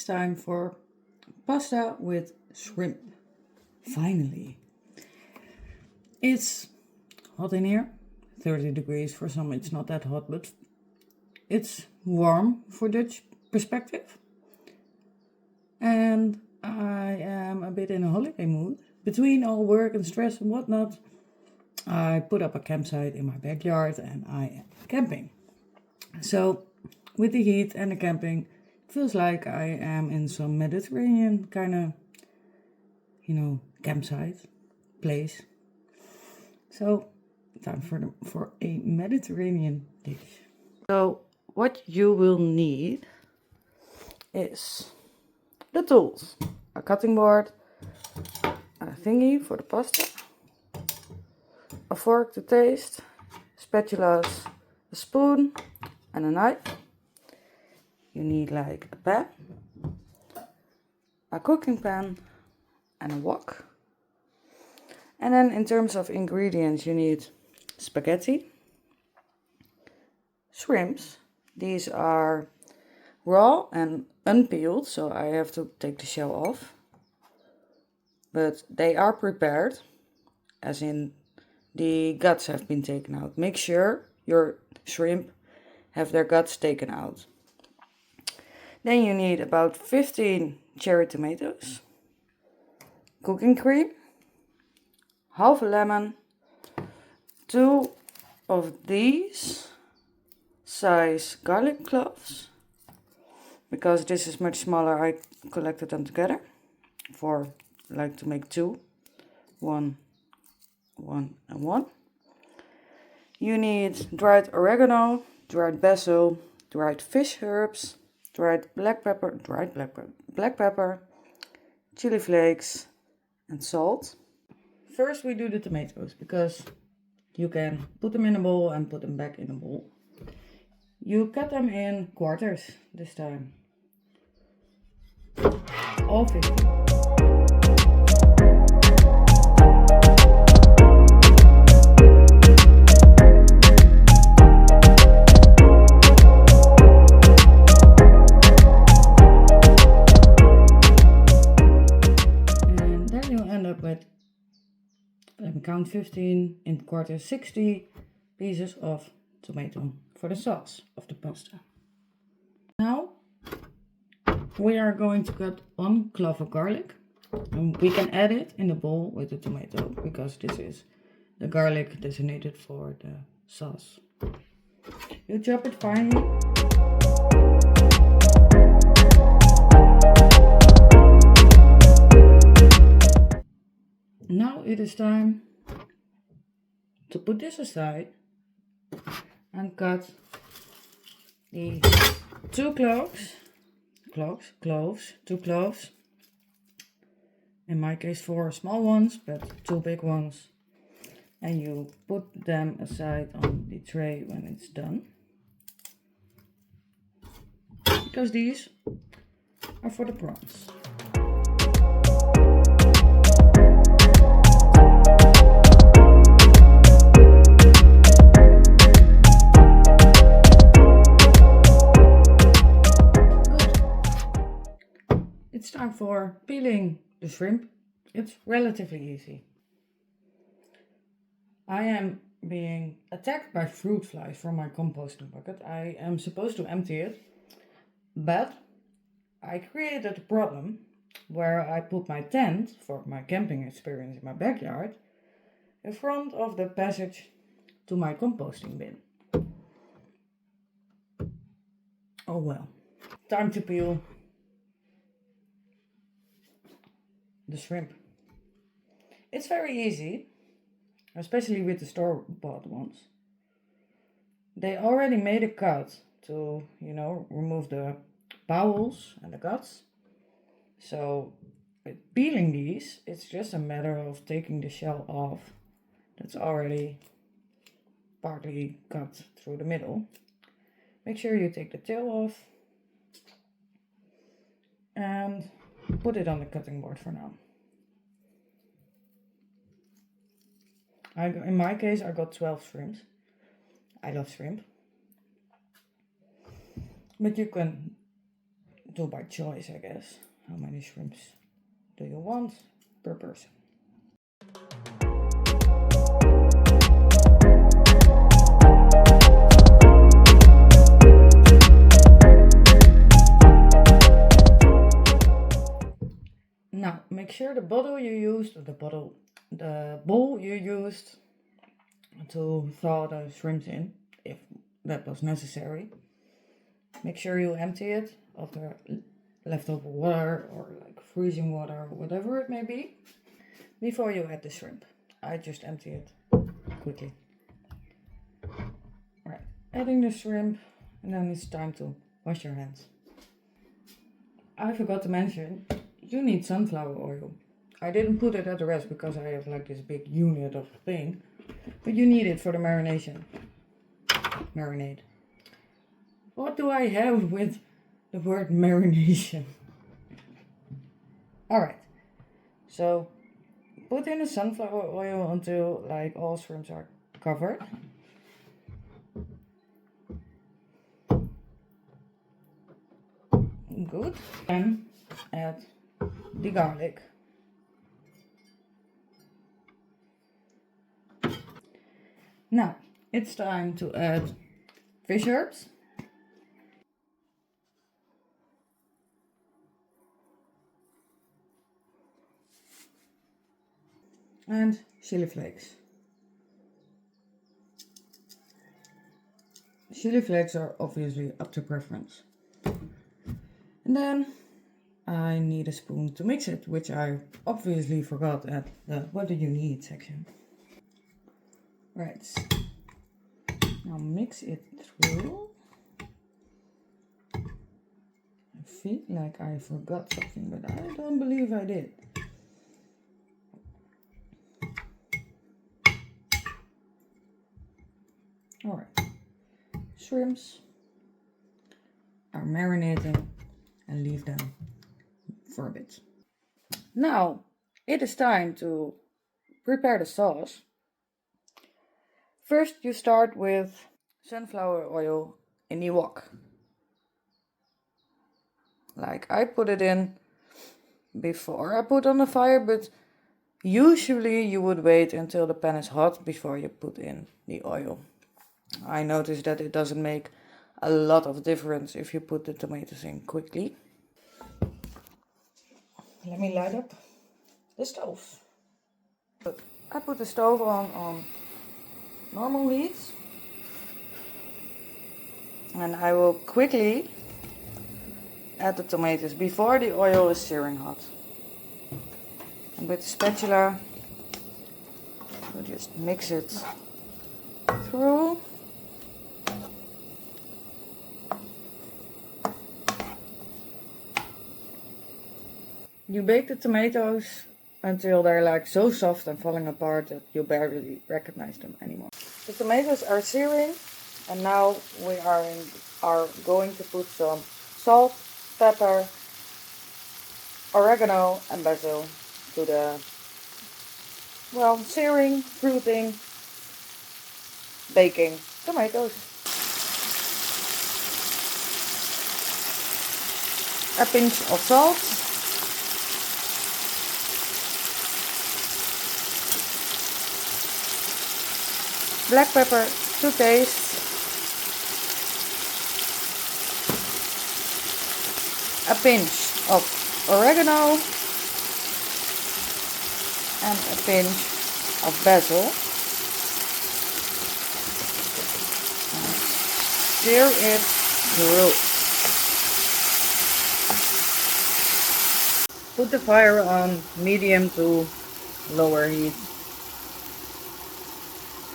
time for pasta with shrimp. Finally. It's hot in here, 30 degrees. For some it's not that hot, but it's warm for Dutch perspective. And I am a bit in a holiday mood. Between all work and stress and whatnot, I put up a campsite in my backyard and I am camping. So with the heat and the camping, it feels like I am in some Mediterranean kind of, campsite place. So time for a Mediterranean dish. So what you will need is the tools: a cutting board, a thingy for the pasta, a fork to taste, spatulas, a spoon and a knife. You need like a pan, a cooking pan and a wok. And then in terms of ingredients, you need spaghetti, shrimps. These are raw and unpeeled, so I have to take the shell off. But they are prepared, as in the guts have been taken out. Make sure your shrimp have their guts taken out. Then you need about 15 cherry tomatoes, cooking cream, half a lemon, 2 of these size garlic cloves. Because this is much smaller, I collected them together for like to make 2, 1, 1 and 1. You need dried oregano, dried basil, dried fish herbs, dried black pepper, black pepper, chili flakes and salt. First we do the tomatoes, because you can put them in a bowl and put them back in a bowl. You cut them in quarters this time. All 50. And then you end up with, let me count, 15 in quarters, 60 pieces of tomato for the sauce of the pasta. Now we are going to cut 1 clove of garlic, and we can add it in the bowl with the tomato, because this is the garlic designated for the sauce. You chop it finely. Now it is time to put this aside and cut the 2 cloves, 2 cloves. In my case 4 small ones, but 2 big ones. And you put them aside on the tray when it's done. Because these are for the prawns. It's time for peeling the shrimp. It's relatively easy. I am being attacked by fruit flies from my composting bucket. I am supposed to empty it, but I created a problem where I put my tent for my camping experience in my backyard in front of the passage to my composting bin. Oh well. Time to peel the shrimp. It's very easy, especially with the store-bought ones. They already made a cut to, remove the bowels and the guts. So with peeling these, it's just a matter of taking the shell off. That's already partly cut through the middle. Make sure you take the tail off and put it on the cutting board for now. In my case, I got 12 shrimps. I love shrimp. But you can do by choice, I guess. How many shrimps do you want per person? Now, make sure the bowl you used to thaw the shrimps in, if that was necessary. Make sure you empty it of the leftover water or like freezing water, whatever it may be, before you add the shrimp. I just empty it quickly. Alright, adding the shrimp, and then it's time to wash your hands. I forgot to mention, you need sunflower oil. I didn't put it at the rest because I have like this big unit of thing, but you need it for the marinade. What do I have with the word marination? Alright, so put in the sunflower oil until like all shrimps are covered. Good. And add the garlic. Now it's time to add fish herbs. And chili flakes. Chili flakes are obviously up to preference. And then I need a spoon to mix it, which I obviously forgot at the what do you need section. Right. Now mix it through. I feel like I forgot something, but I don't believe I did. Alright. Shrimps are marinating and leave them for a bit. Now it is time to prepare the sauce. First you start with sunflower oil in the wok. Like I put it in before I put on the fire, but usually you would wait until the pan is hot before you put in the oil. I noticed that it doesn't make a lot of difference if you put the tomatoes in quickly. Let me light up the stove. I put the stove on normal heat. And I will quickly add the tomatoes before the oil is searing hot. And with the spatula, we'll just mix it through. You bake the tomatoes until they're like so soft and falling apart that you barely recognize them anymore. The tomatoes are searing, and now we are going to put some salt, pepper, oregano and basil to the searing, fruiting, baking tomatoes. A pinch of salt. Black pepper to taste. A pinch of oregano and a pinch of basil. And stir it through. Put the fire on medium to lower heat.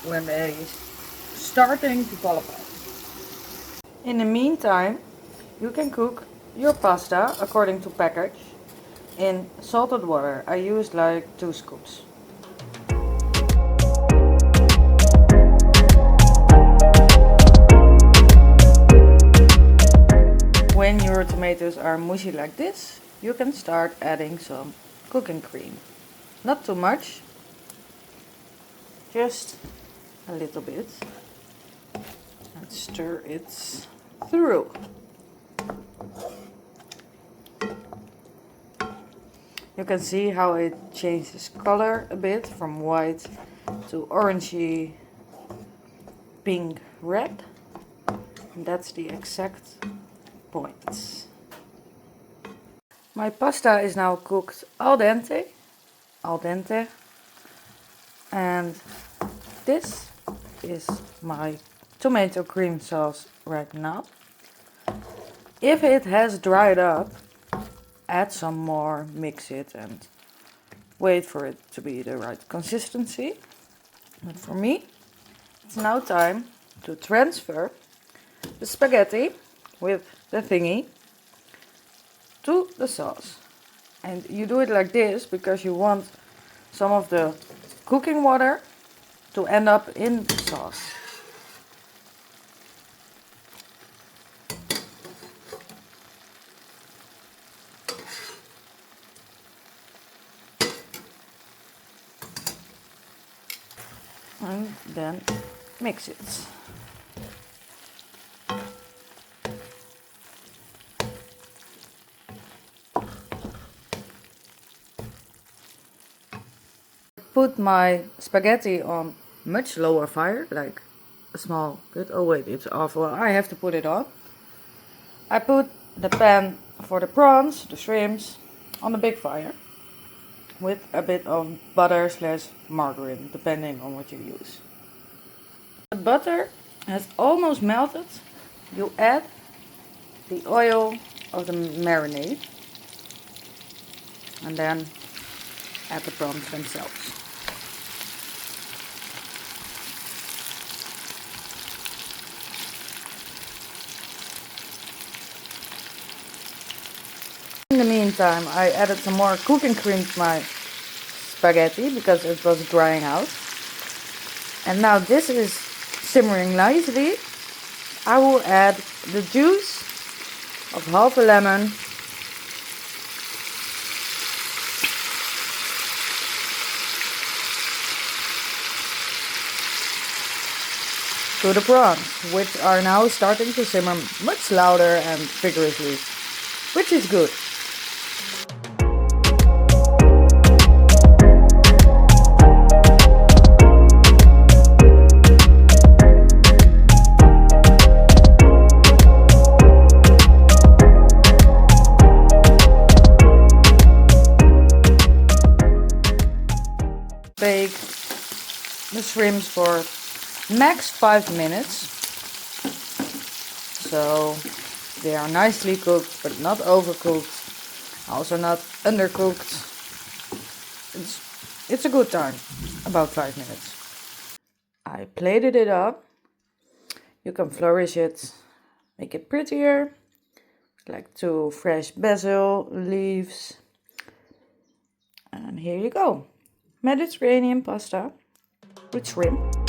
When they starting to fall apart. In the meantime, you can cook your pasta according to package in salted water. I used like 2 scoops. When your tomatoes are mushy like this, you can start adding some cooking cream. Not too much, just a little bit, and stir it through. You can see how it changes color a bit from white to orangey, pink, red. And that's the exact point. My pasta is now cooked al dente, and this is my tomato cream sauce right now. If it has dried up, add some more, mix it and wait for it to be the right consistency. But for me, it's now time to transfer the spaghetti with the thingy to the sauce. And you do it like this because you want some of the cooking water to end up in the sauce. And then mix it. Put my spaghetti on much lower fire, like a small bit. Oh wait, it's off. Well, I have to put it on. I put the pan for the prawns, the shrimps, on a big fire with a bit of butter / margarine, depending on what you use. The butter has almost melted. You add the oil of the marinade and then add the prawns themselves. In the meantime, I added some more cooking cream to my spaghetti because it was drying out. And now this is simmering nicely. I will add the juice of half a lemon to the prawns, which are now starting to simmer much louder and vigorously, which is good. Bake the shrimps for max 5 minutes, so they are nicely cooked but not overcooked, also not undercooked. It's a good time, about 5 minutes. I plated it up. You can flourish it, make it prettier, like 2 fresh basil leaves, and here you go. Mediterranean pasta with shrimp.